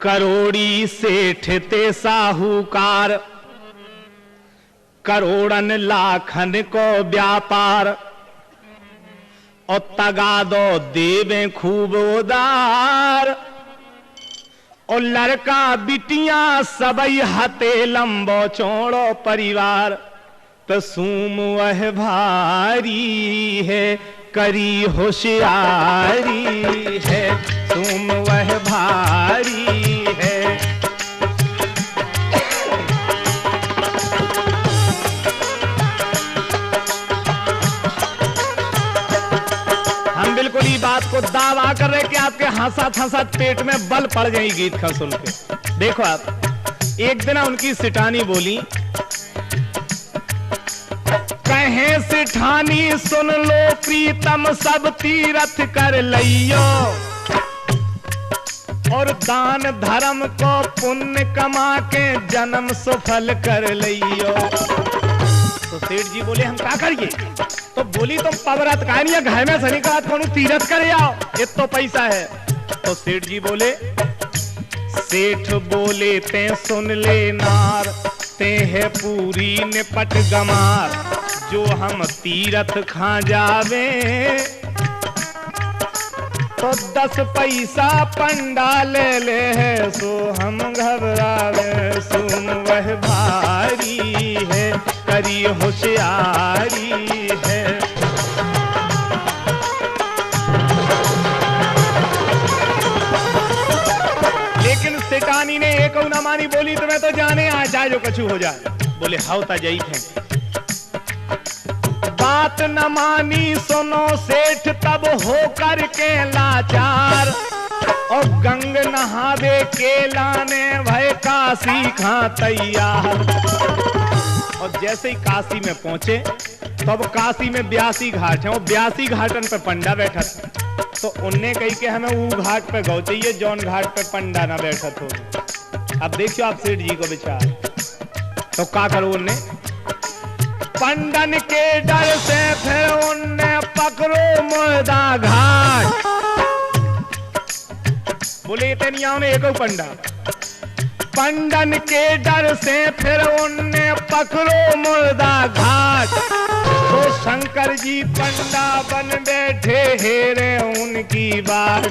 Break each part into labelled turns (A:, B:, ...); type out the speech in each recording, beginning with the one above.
A: करोड़ी सेठ ते साहूकार, करोड़न लाखन को व्यापार, और तगादो देवे खूब उदार, और लड़का बिटियां सबई हते लंबो चौड़ो परिवार। तो सूम वह भारी है करी होशियारी है, सूम वह भारी है। हम बिल्कुल ही बात को दावा कर रहे कि आपके हंसत हंसत पेट में बल पड़ जाए गीत का सुन के। देखो आप, एक दिन उनकी सिटानी बोली, कहे सिठानी सुन लो प्रीतम सब तीरथ कर लियो, और दान धर्म को पुण्य कमा के जन्म सफल कर लियो। तो सेठ जी बोले हम क्या करिए? तो बोली तुम पवरत का नहीं घर में सनी का कौन तीरथ कर आओ, इतना पैसा है। तो सेठ जी बोले, सेठ बोले ते सुन ले नार, ते है पूरी निपट गमार, जो हम तीरथ खा जावे तो 10 पैसा पंडा ले ले है, सो हम घबरावे। सुन वह भारी है करी होशियारी है। लेकिन सेठानी ने एक न मानी, बोली तुम्हें तो जाने आ जाए जो कछु हो जाए। बोले हाउ ता जाई थे, बात न मानी सुनो सेठ तब हो करके लाचार, और गंग नहावे के लाने भय काशी खा तैयार। और जैसे ही काशी में पहुंचे तब काशी में 82 घाट है, वो 82 घाटन पे पंडा बैठा था। तो उनने कही कि हमें वो घाट पे गौ चाहिए जौन घाट पे पंडा ना बैठा हो। अब देखियो आप सेठ जी को विचार, तो क्या करो उनने, पंडन के डर से फिर उनने पकड़ो मुर्दा घाट। बोले इतनी आओ ने एक पंडा, पंडन के डर से फिर उनने पकड़ो मुर्दा घाट। तो शंकर जी पंडा बन बैठे हेरे उनकी बात।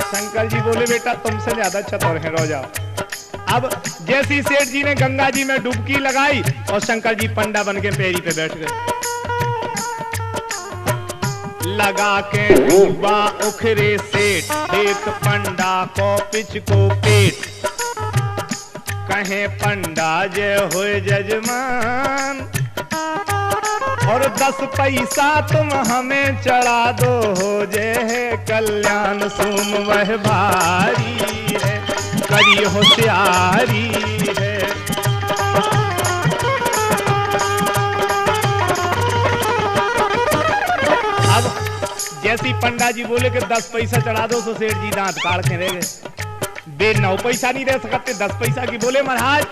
A: शंकर जी बोले बेटा तुमसे ज्यादा चतुर है, रो जाओ। अब जैसी सेठ जी ने गंगा जी में डुबकी लगाई और शंकर जी पंडा बन के पैरी पे बैठ गए। लगा के डूबा उखरे सेठ, देख पंडा को पिच को पेट, कहे पंडा जय होए जजमान, और 10 पैसा तुम हमें चढ़ा दो हो जय कल्याण। सुन वह भारी है करी होशियारी है। अब जैसी पंडा जी बोले कि 10 पैसा चढ़ा दो, तो सेठ जी दांत काट के रह गए। बे 9 पैसा नहीं दे सकते, 10 पैसा की। बोले महाराज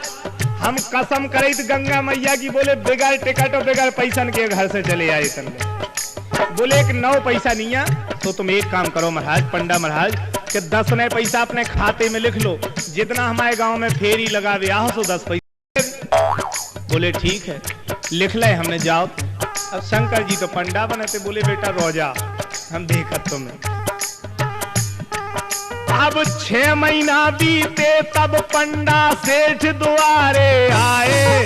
A: हम कसम करे तो गंगा मैया की, बोले बगैर टिकट और बगैर पैसा के घर से चले आए तंगे। बोले कि 9 पैसा नहीं है, तो तुम एक काम करो महाराज, पंडा महाराज कि 10 नए पैसा अपने खाते में लिख लो, जितना हमारे गांव में फेरी लगा ब्याह हो तो 10 पैसा। बोले ठीक है लिख ले हमने, जाओ। अब शंकर जी तो पंडा बने थे, बोले बेटा रो जा हम देखत तुम्हें। अब 6 महीना बीते तब पंडा सेठ द्वारे आए,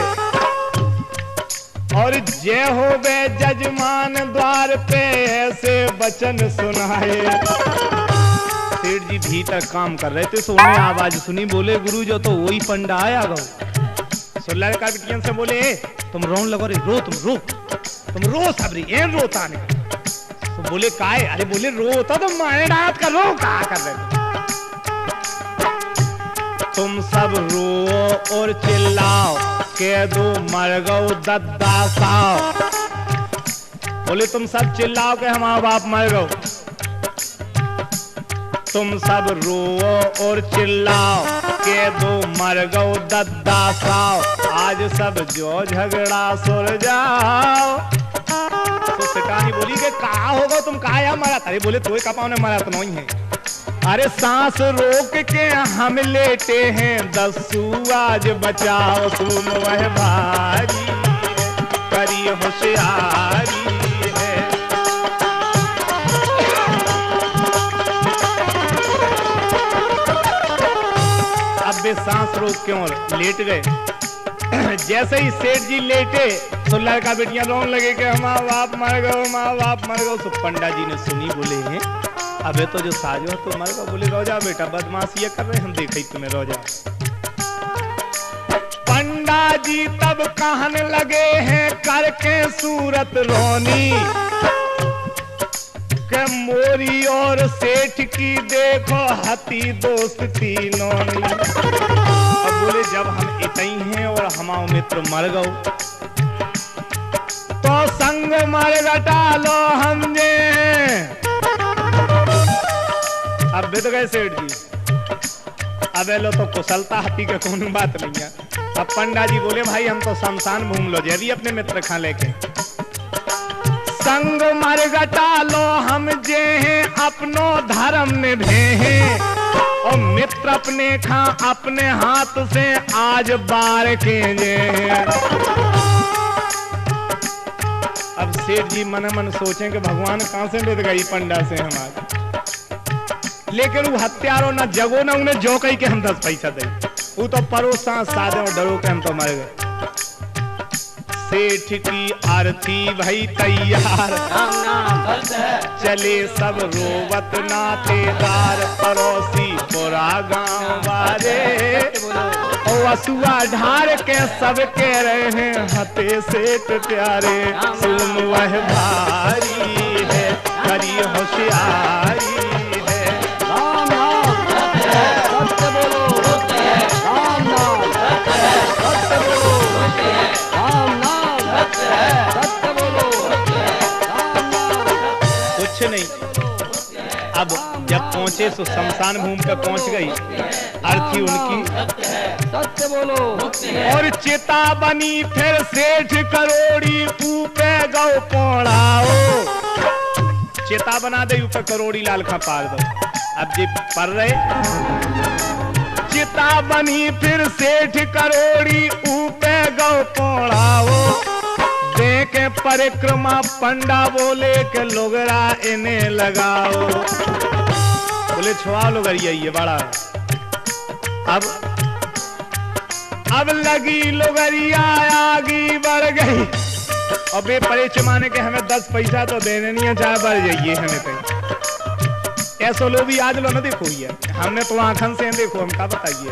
A: और जय हो गए जजमान द्वार पे ऐसे वचन सुनाए। सेठ जी भीतर काम कर रहे थे, सोने आवाज सुनी, बोले गुरु जो तो वही पंडा आया गो। सो लड़का बिटियन से बोले तुम रोन लगो रे, रो तुम रो सबरी एन रोता नहीं। तो बोले काहे? अरे बोले रोता तो मारे रात का रो कहा कर रहे तुम सब रो और चिल्लाओ के दो मर गो दद्दा साओ। बोले तुम सब चिल्लाओ के हमारा बाप मर गो। तुम सब रो और चिल्लाओ के दो मर गो दद्दा साओ, आज सब जो झगड़ा सुल जाओ। तो सिटानी बोली के कहा होगा तुम कहा या मरा? अरे बोले तो कपाव ने मरा तो नहीं है। अरे सांस रोक के हम लेटे हैं, दस्सू आज बचाओ तुम वह भारी करी होशियारी है। अब वे सांस रोक क्यों लेट गए। जैसे ही सेठ जी लेटे तो लड़का बेटियां रोने लगे कि माँ बाप मर गए, माँ बाप मर गए। तो पंडा जी ने सुनी, बोले हैं अबे तो जो साजो तो मर गए। बोले रो जा बेटा, बदमाशी कर रहे हम देखे तुम्हें, रो जा। पंडा जी तब कहने लगे हैं करके सूरत रोनी के मोरी और सेठ की देखो हती दोस्ती नोनी। अब बोले जब हम इतई हैं और हमारा मित्र मर गओ तो संग मर गटा लो हमने। अब बिद गए सेठ जी, अब लो तो कुशलता हती के कौन बात नहीं है। अब पंडा जी बोले भाई हम तो शमशान घूम लो जे भी अपने मित्र खा लेके। संग मर गटा लो हम जे हैं अपनो धर्म निभे हैं, और मित्र अपने खा अपने हाथ से आज बार के जे। अब सेठ जी मन मन सोचें कि भगवान कहां से मिल गई पंडा से हमारे, लेकिन वो हत्यारों ना जगो ना उन्हें जो कही के हम 10 पैसा दे, वो तो परोसा सादे और डरो के हम तो मर गए। सेठ की आरती भई तैयार, चले सब रोवत नातेदार, पड़ोसी पूरा गांव वाले, और असुआ ढार के सब के रहे हते सेठ प्यारे, सुन वह भारी है करी होशियारी है। राम नाम सत्य बोलो, राम नाम सत्य बोलो, राम नाम सत्य बोलो, राम नाम। कुछ नहीं। अब जब पहुंचे तो शमशान भूमि पे पहुंच गई अर्थी उनकी, सत्य बोलो, और चिता बनी फिर सेठ करोड़ी ऊपे गौ पौड़ाओ। चिता बना दे ऊपर करोड़ी लाल खा पार दो। अब जी पढ़ रहे, चिता बनी फिर सेठ करोड़ी ऊपे गौ पौड़ाओ, देखे परिक्रमा पंडा बोले के लोगरा इन्हें लगाओ। बोले छुआ लोगरिया ये बड़ा। अब लगी लोगरिया आगी बढ़ गई, और बे परे चमाने के हमें 10 पैसा तो देने नहीं है, चाहे बढ़ जाइए हमें कहीं। ऐसा लोग भी आज लो ना देखो ये, हमने तो आंखन से देखो, हम क्या बताइए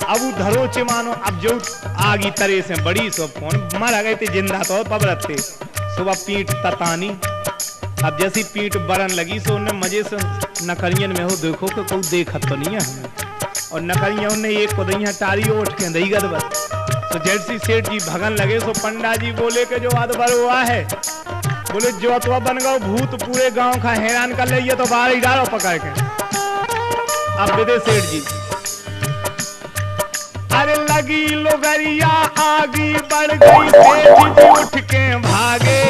A: अब वो धरो चिमानो। अब जो आगी तरे से बड़ी सो फोन मर गए थे जिंदा तो पबरत थे, सुबह पीठ ततानी। अब जैसी पीठ बरन लगी सो उन्हें मजे से नकरियन में हो देखो कि कोई देखत तो नहीं है हमें, और नकरिया उन्हें एक को दही टारी उठ के दही गद बस। तो जैसी सेठ जी भगन लगे सो पंडा जी बोले के जो अदबर हुआ है, बोले जो अतवा बन गओ भूत पूरे गांव का हैरान कर ले, तो बाहर ही डालो पकड़ के। अब विदे सेठ जी, अरे लगी लोगरिया आगी बढ़ गई, सेठ जी उठ के भागे,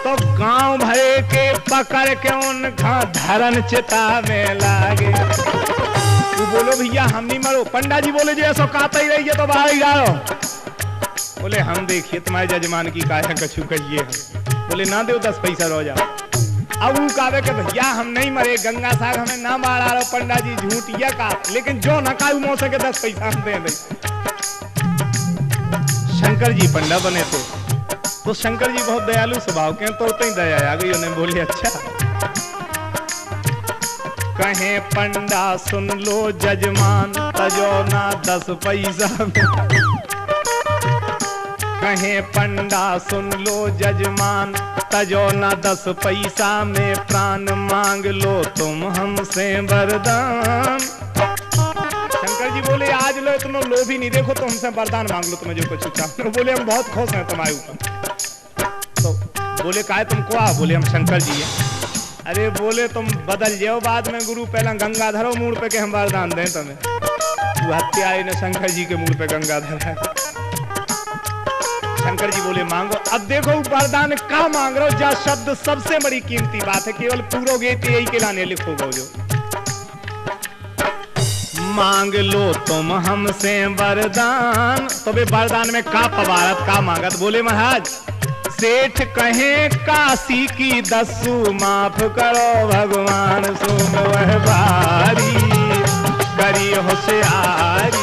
A: तो गांव भरे के पकड़ के उनका धरन चिता में लागे। तू बोलो भैया हम नहीं मरो। पंडा जी बोले जो ऐसा कहता ही रही है तो बाहर ही डालो। बोले हम देखिए तुम्हारे जजमान की काया कछु कहिए हम। बोले ना दो 10 पैसा रो जाओ। अब वो कहे कि भैया हम नहीं मरे, गंगा साहब हमें ना मारा रहो। पंडा जी झूठिया का, लेकिन जो न काऊ मो सके 10 पैसा हम दे दे। शंकर जी पंडा बने थे तो शंकर जी बहुत दयालु स्वभाव के, तो उतनी दया आ गई उन्हें। बोले अच्छा कहे पंडा सुन लो जजमान, तजो ना 10 पैसा में। कहे पंडा सुन लो जजमान, तजो ना 10 पैसा में, प्राण मांग लो तुम हमसे वरदान। शंकर जी बोले आज लो तुम लोभी नहीं, देखो तो हमसे वरदान मांग लो तुम्हें जो कुछ चाहो। बोले हम बहुत खुश हैं तुम्हारे ऊपर। तो बोले काहे तुमको आ? बोले हम शंकर जी हैं। अरे बोले तुम बदल जाओ बाद में गुरु, पहला गंगा धरो मूड पे के हम वरदान दें तुम्हें। वो हत्या ने शंकर जी के मूड पे गंगा धरा। शंकर जी बोले मांगो। अब देखो वरदान का मांग रहे हो, जा शब्द सबसे बड़ी कीमती बात है, केवल पूरोगे यही के लाने लिखोगे जो। मांग लो तुम हमसे वरदान। तो वे वरदान में का पवारत का मांगत? बोले महाराज सेठ कहे काशी की दस्सू माफ करो भगवान, सुन वह बारी करी होशियारी।